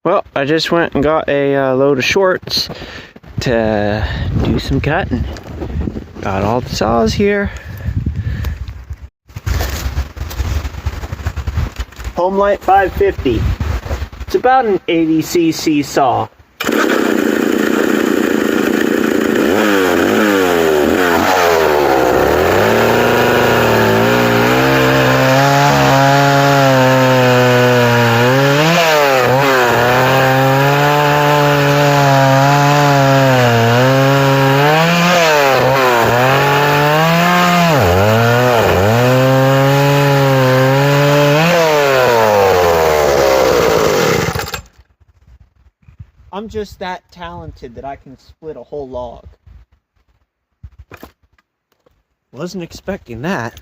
Well, I just went and got a load of shorts to do some cutting. Got all the saws here. Homelite 550. It's about an 80cc saw. I'm just that talented that I can split a whole log. Wasn't expecting that.